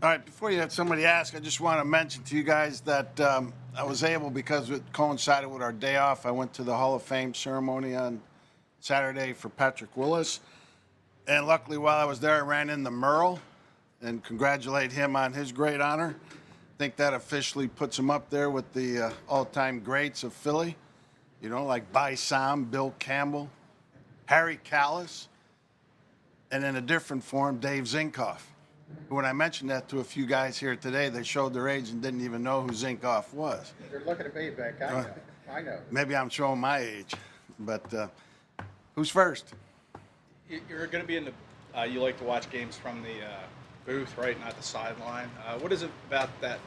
All right, before you have somebody ask, I just want to mention to you guys that I was able, because it coincided with our day off, I went to the Hall of Fame ceremony on Saturday for Patrick Willis. And luckily, while I was there, I ran into Moro and congratulate him on his great honor. I think that officially puts him up there with the all-time greats of Philly, you know, like Sam, Bill Campbell, Harry Callis, and in a different form, Dave Zinkoff. When I mentioned that to a few guys here today, they showed their age and didn't even know who Zinkoff was. They're looking at me, Vic. I know. Maybe I'm showing my age, but who's first? You're going to be in the. You like to watch games from the booth, right? Not the sideline. What is it about that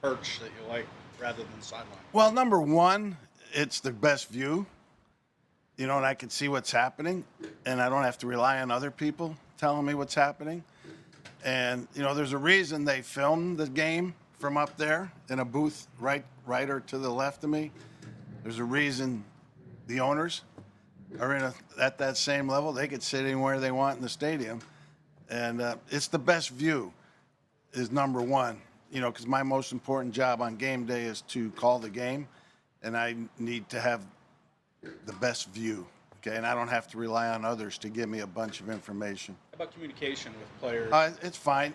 perch that you like rather than sideline? Well, number one, it's the best view. You know, and I can see what's happening, and I don't have to rely on other people telling me what's happening. And, you know, there's a reason they filmed the game from up there in a booth right or to the left of me. There's a reason the owners are at that same level. They could sit anywhere they want in the stadium. And it's the best view is number one, you know, because my most important job on game day is to call the game, and I need to have the best view. Okay, and I don't have to rely on others to give me a bunch of information. How about communication with players? It's fine.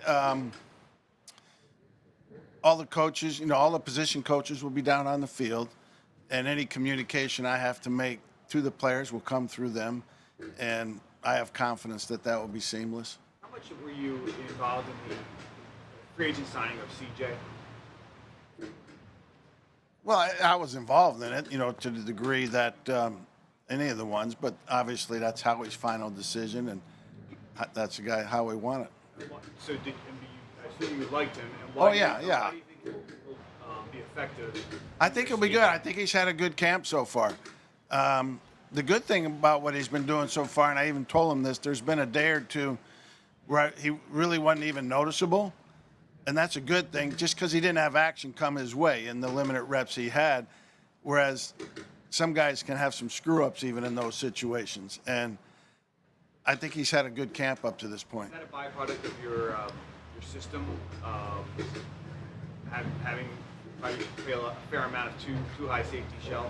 All the coaches, you know, all the position coaches will be down on the field, and any communication I have to make to the players will come through them, and I have confidence that that will be seamless. How much were you involved in the free agent signing of CJ? Well, I was involved in it, you know, to the degree that any of the ones, but obviously that's Howie's final decision, and that's the guy Howie wanted. So I assume you liked him. And why yeah. How do you think he'll be effective? I think he'll be good. I think he's had a good camp so far. The good thing about what he's been doing so far, and I even told him this, there's been a day or two where he really wasn't even noticeable, and that's a good thing just because he didn't have action come his way in the limited reps he had, whereas some guys can have some screw-ups even in those situations. And I think he's had a good camp up to this point. Is that a byproduct of your system, having probably a fair amount of too high safety shell?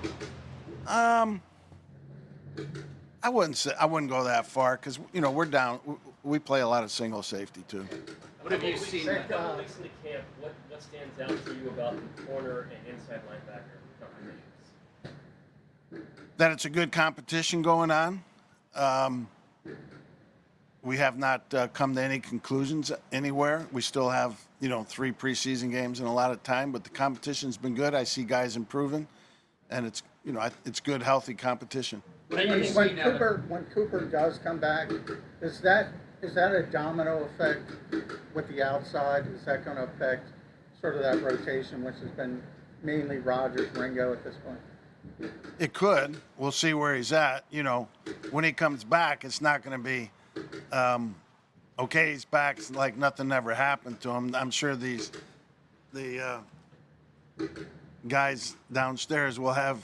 I wouldn't go that far because, you know, we're down. We play a lot of single safety too. What have you seen? A couple weeks into camp, what stands out to you about the corner and inside linebacker combinations? That it's a good competition going on. We have not come to any conclusions anywhere. We still have, you know, 3 preseason games and a lot of time, but the competition's been good. I see guys improving, and it's, you know, it's good, healthy competition. When Cooper does come back, is that a domino effect with the outside? Is that going to affect sort of that rotation, which has been mainly Rodgers, Ringo at this point? It could. We'll see where he's at. You know, when he comes back, it's not going to be, okay, he's back, it's like nothing ever happened to him. I'm sure the guys downstairs will have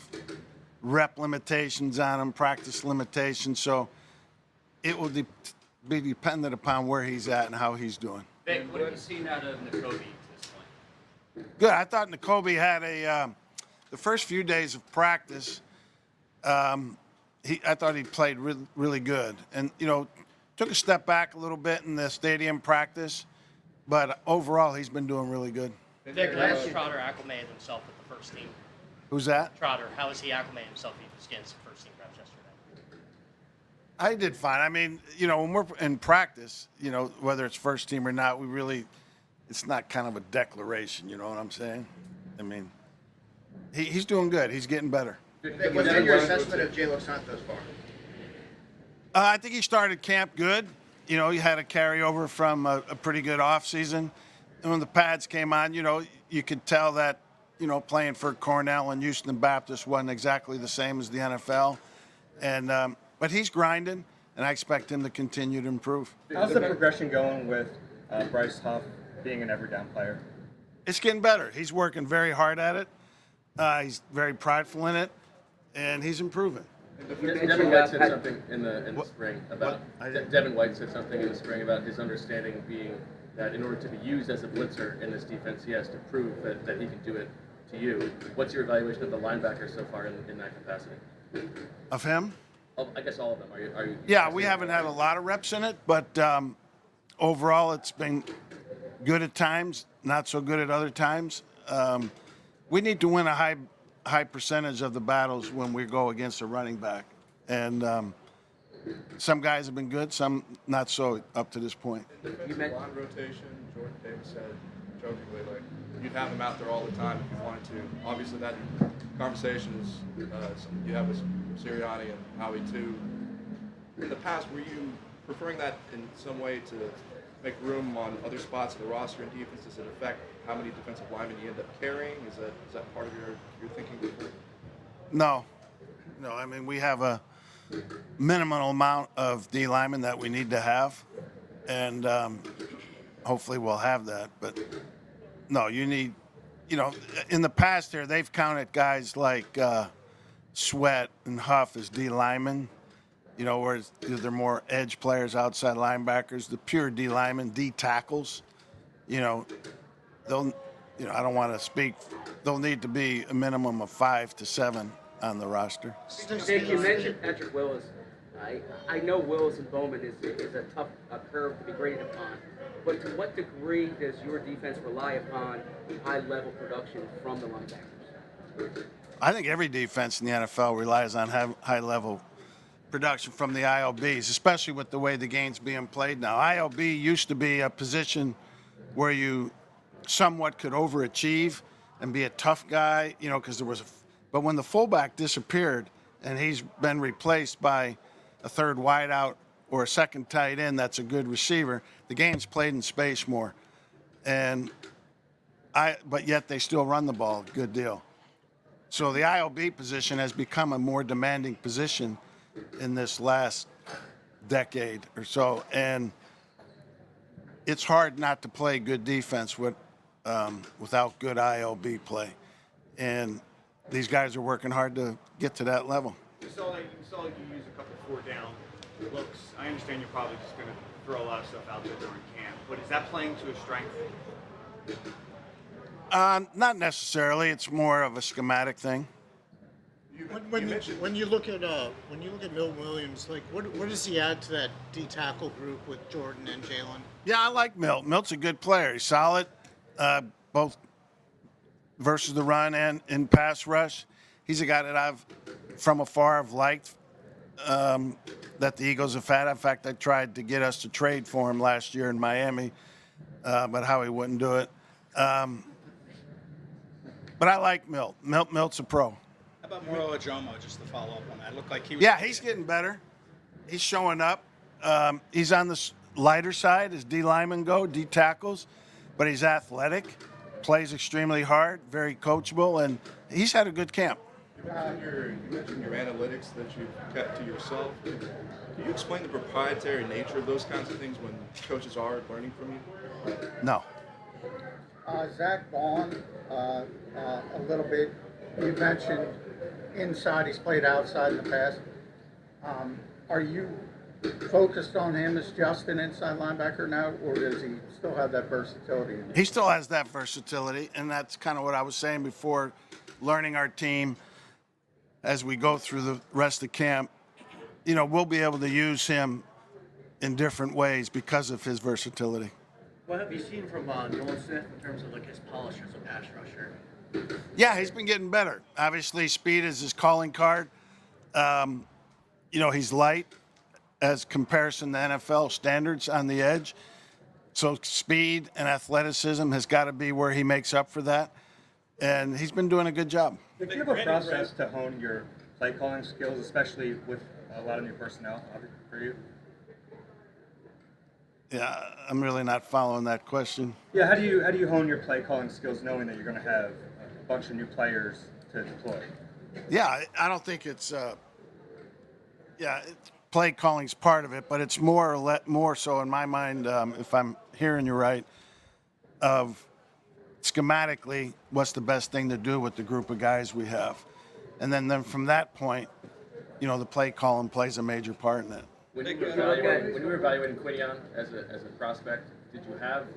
rep limitations on him, practice limitations, so it will be dependent upon where he's at and how he's doing. Vic, what have you seen out of Nakobe to this point? Good. I thought Nakobe had the first few days of practice, I thought he played really good. And, you know, took a step back a little bit in the stadium practice, but overall he's been doing really good. Vic, how has Trotter acclimated himself with the first team? Who's that? Trotter, how has he acclimated himself against the first team reps yesterday? I did fine. I mean, you know, when we're in practice, you know, whether it's first team or not, it's not kind of a declaration, you know what I'm saying? I mean, he's doing good. He's getting better. What's been your assessment of Jalen Hunt thus far? I think he started camp good. You know, he had a carryover from a pretty good offseason. And when the pads came on, you know, you could tell that, you know, playing for Cornell and Houston Baptist wasn't exactly the same as the NFL. And but he's grinding, and I expect him to continue to improve. How's the progression going with Bryce Huff being an every down player? It's getting better. He's working very hard at it. He's very prideful in it, and he's improving. Devin White said something in the spring about I Devin White said something in the spring about his understanding being that in order to be used as a blitzer in this defense, he has to prove that he can do it to you. What's your evaluation of the linebacker so far in that capacity? Of him? I guess all of them. Are you Yeah, we haven't had a lot of reps in it, but overall it's been good at times, not so good at other times. We need to win a high percentage of the battles when we go against a running back. And some guys have been good, some not so up to this point. You mentioned line rotation. Jordan Davis said jokingly, like, you'd have him out there all the time if you wanted to. Obviously, that conversation is you have with Sirianni and Howie too. In the past, were you preferring that in some way to make room on other spots of the roster and defense? Does it affect how many defensive linemen you end up carrying? Is that part of your thinking before? No. I mean, we have a minimal amount of D linemen that we need to have, and hopefully we'll have that. But no, you need, in the past here, they've counted guys like Sweat and Huff as D linemen, whereas they're more edge players, outside linebackers. The pure D linemen, D tackles, they'll, I don't want to speak, they'll need to be a minimum of 5 to 7 on the roster. Vic, you mentioned Patrick Willis. I know Willis and Bowman is a tough curve to be graded upon, but to what degree does your defense rely upon high-level production from the linebackers? I think every defense in the NFL relies on high-level production from the ILBs, especially with the way the game's being played now. ILB used to be a position where you somewhat could overachieve and be a tough guy, because there was but when the fullback disappeared and he's been replaced by a third wideout or a second tight end that's a good receiver, the game's played in space more. But yet they still run the ball a good deal. So the ILB position has become a more demanding position in this last decade or so. And it's hard not to play good defense without good ILB play. And these guys are working hard to get to that level. You saw you use a couple 4-down looks. I understand you're probably just going to throw a lot of stuff out there during camp, but is that playing to a strength? Not necessarily. It's more of a schematic thing. When you look at Milt Williams, like what does he add to that D tackle group with Jordan and Jalen? Yeah, I like Milt. Milt's a good player. He's solid, both versus the run and in pass rush. He's a guy that I've, from afar, have liked that the Eagles have had. In fact, I tried to get us to trade for him last year in Miami, but Howie wouldn't do it. But I like Milt. Milt's a pro. How about Moro Adomo, just to follow up on that? It looked like he was... Yeah, he's getting better. He's showing up. He's on the lighter side as D linemen go, D tackles, but he's athletic, plays extremely hard, very coachable, and he's had a good camp. You mentioned your analytics that you kept to yourself. Can you explain the proprietary nature of those kinds of things when coaches are learning from you? No. Zach Vaughn, a little bit. You mentioned inside. He's played outside in the past. Are you focused on him as just an inside linebacker now, or does he still have that versatility? He still has that versatility, and that's kind of what I was saying before, learning our team as we go through the rest of camp. We'll be able to use him in different ways because of his versatility. What have you seen from Nolan Smith in terms of his polish as a pass rusher? Yeah, he's been getting better. Obviously, speed is his calling card. He's light as comparison to NFL standards on the edge. So speed and athleticism has got to be where he makes up for that. And he's been doing a good job. Do you have a process to hone your play calling skills, especially with a lot of new personnel for you? Yeah, I'm really not following that question. Yeah, how do you hone your play calling skills knowing that you're going to have a bunch of new players to deploy? Yeah, I don't think it's play calling's part of it, but it's more so in my mind, if I'm hearing you right, of schematically what's the best thing to do with the group of guys we have. And then from that point, the play calling plays a major part in it. When you were evaluating Quinion as a prospect, did you have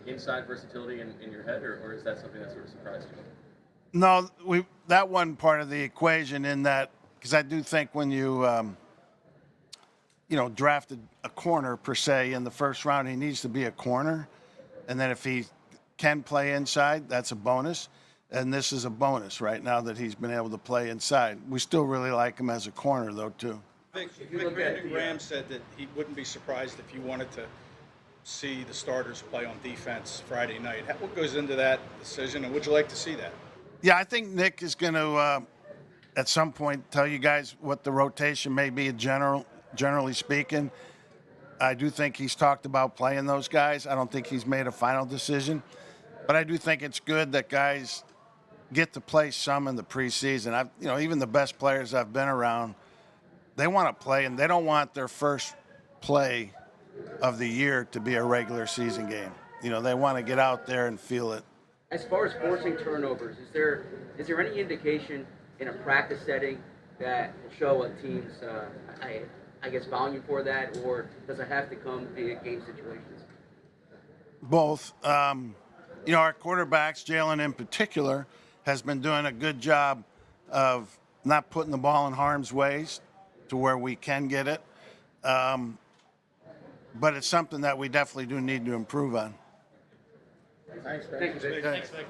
inside versatility in your head, or is that something that sort of surprised you? No, that wasn't part of the equation in that, because I do think when you drafted a corner per se in the first round, he needs to be a corner, and then if he can play inside, that's a bonus. And this is a bonus right now that he's been able to play inside. We still really like him as a corner, though, too. Vic Brandon Graham said that he wouldn't be surprised if you wanted to see the starters play on defense Friday night. What goes into that decision, and would you like to see that? Yeah, I think Nick is going to, at some point, tell you guys what the rotation may be, generally speaking. I do think he's talked about playing those guys. I don't think he's made a final decision. But I do think it's good that guys get to play some in the preseason. Even the best players I've been around, they want to play, and they don't want their first play of the year to be a regular season game. They want to get out there and feel it. As far as forcing turnovers, is there any indication in a practice setting that will show a team's, I guess, volume for that, or does it have to come via game situations? Both. Our quarterbacks, Jalen in particular, has been doing a good job of not putting the ball in harm's way to where we can get it. But it's something that we definitely do need to improve on. Thanks, Vic. Thanks, Vic.